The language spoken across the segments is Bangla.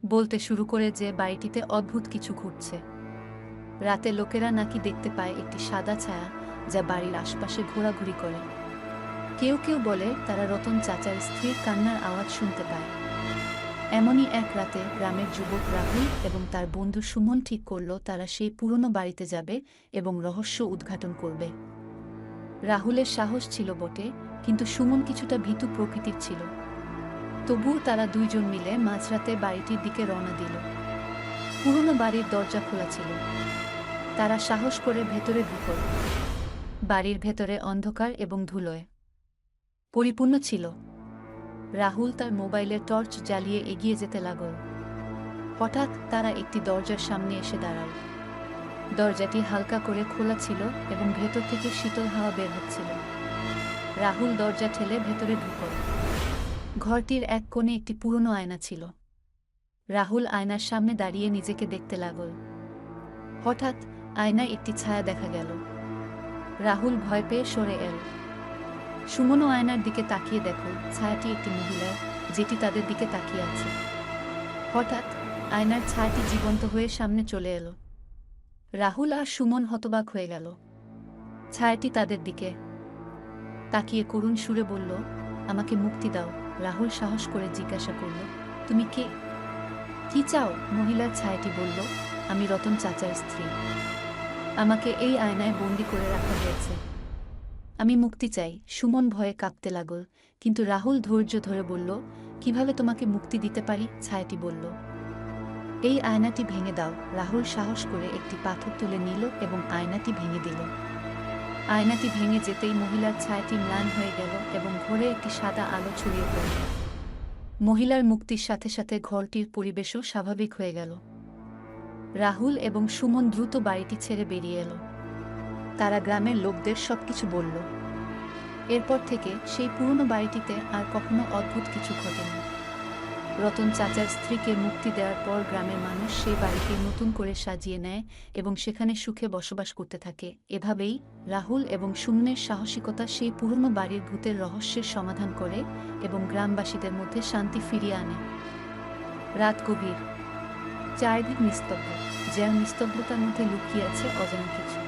বলতে শুরু করে যে বাড়িটিতে অদ্ভুত কিছু ঘটছে। রাতে লোকেরা নাকি দেখতে পায় একটি সাদা ছায়া যা বাড়ির আশপাশে ঘোরাঘুরি করে। কেউ কেউ বলে তারা রতন চাচার স্ত্রীর কান্নার আওয়াজ শুনতে পায়। এমনই এক রাতে গ্রামের যুবক রাহুল এবং তার বন্ধু সুমন ঠিক করল তারা সেই পুরনো বাড়িতে যাবে এবং রহস্য উদ্ঘাটন করবে। রাহুলের সাহস ছিল বটে, কিন্তু সুমন কিছুটা ভীতু প্রকৃতির ছিল। তবুও তারা দুইজন মিলে মাঝরাতে বাড়িটির দিকে রওনা দিল। পুরনো বাড়ির দরজা খোলা ছিল। তারা সাহস করে ভেতরে ঢুকল। বাড়ির ভেতরে অন্ধকার এবং ধুলোয় পরিপূর্ণ ছিল। রাহুল তার মোবাইলের টর্চ জ্বালিয়ে এগিয়ে যেতে লাগল। হঠাৎ তারা একটি দরজার সামনে এসে দাঁড়াল। দরজাটি হালকা করে খোলা ছিল এবং ভেতর থেকে শীতল হাওয়া বের হচ্ছিল। রাহুল দরজা ঠেলে ভেতরে ঢুকল। ঘরটির এক কোণে একটি পুরনো আয়না ছিল। রাহুল আয়নার সামনে দাঁড়িয়ে নিজেকে দেখতে লাগল। হঠাৎ আয়নায় একটি ছায়া দেখা গেল। রাহুল ভয় পেয়ে সরে এল। সুমনও আয়নার দিকে তাকিয়ে দেখল ছায়াটি একটি মহিলার, যেটি তাদের দিকে তাকিয়ে আছে। হঠাৎ আয়নার ছায়াটি জীবন্ত হয়ে সামনে চলে এলো। রাহুল আর সুমন হতবাক হয়ে গেল। ছায়াটি তাদের দিকে তাকিয়ে করুণ সুরে বলল, আমাকে মুক্তি দাও। রাহুল সাহস করে জিজ্ঞাসা করল, তুমি কে? কি চাও? মহিলার ছায়াটি বলল, আমি রতন চাচার স্ত্রী। আমাকে এই আয়নায় বন্দি করে রাখা হয়েছে। আমি মুক্তি চাই। সুমন ভয়ে কাঁপতে লাগল, কিন্তু রাহুল ধৈর্য ধরে বলল, কিভাবে তোমাকে মুক্তি দিতে পারি? ছায়াটি বলল, এই আয়নাটি ভেঙে দাও। রাহুল সাহস করে একটি পাথর তুলে নিল এবং আয়নাটি ভেঙে দিল। আয়নাটি ভেঙে যেতেই মহিলার ছায়াটি ম্লান হয়ে গেল এবং ঘরে একটি সাদা আলো ছড়িয়ে পড়ল। মহিলার মুক্তির সাথে সাথে ঘরটির পরিবেশও স্বাভাবিক হয়ে গেল। রাহুল এবং সুমন দ্রুত বাড়িটি ছেড়ে বেরিয়ে এলো। তারা গ্রামের লোকদের সবকিছু বলল। এরপর থেকে সেই পুরনো বাড়িটিতে আর কখনো অদ্ভুত কিছু ঘটেনি। রতন চাচার স্ত্রীকে মুক্তি দেওয়ার পর গ্রামের মানুষ সেই বাড়িকে নতুন করে সাজিয়ে নেয় এবং সেখানে সুখে বসবাস করতে থাকে। এভাবেই রাহুল এবং সুমনের সাহসিকতা সেই পুরনো বাড়ির ভূতের রহস্যের সমাধান করে এবং গ্রামবাসীদের মধ্যে শান্তি ফিরিয়ে আনে। রাত গভীর, চারিদিক নিস্তব্ধ, যেন নিস্তব্ধতার মধ্যে লুকিয়ে আছে অজানা কিছু।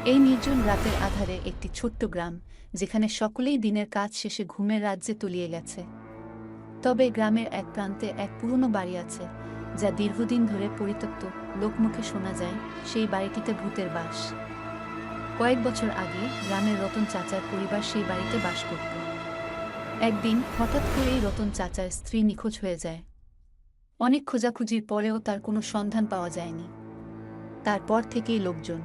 এই নির্জন রাতের আধারে একটি ছোট্ট গ্রাম, যেখানে সকলেই দিনের কাজ শেষে ঘুমের রাজ্যে তলিয়ে গেছে। তবে গ্রামের এক প্রান্তে এক পুরনো বাড়ি আছে, যা দীর্ঘদিন ধরে পরিত্যক্ত। লোকমুখে শোনা যায় সেই বাড়িটিতে ভূতের বাস। কয়েক বছর আগে গ্রামের রতন চাচার পরিবার সেই বাড়িতে বাস করত। একদিন হঠাৎ করেই রতন চাচার স্ত্রী নিখোঁজ হয়ে যায়। অনেক খোঁজাখুঁজির পরেও তার কোনো সন্ধান পাওয়া যায়নি। তারপর থেকেই লোকজন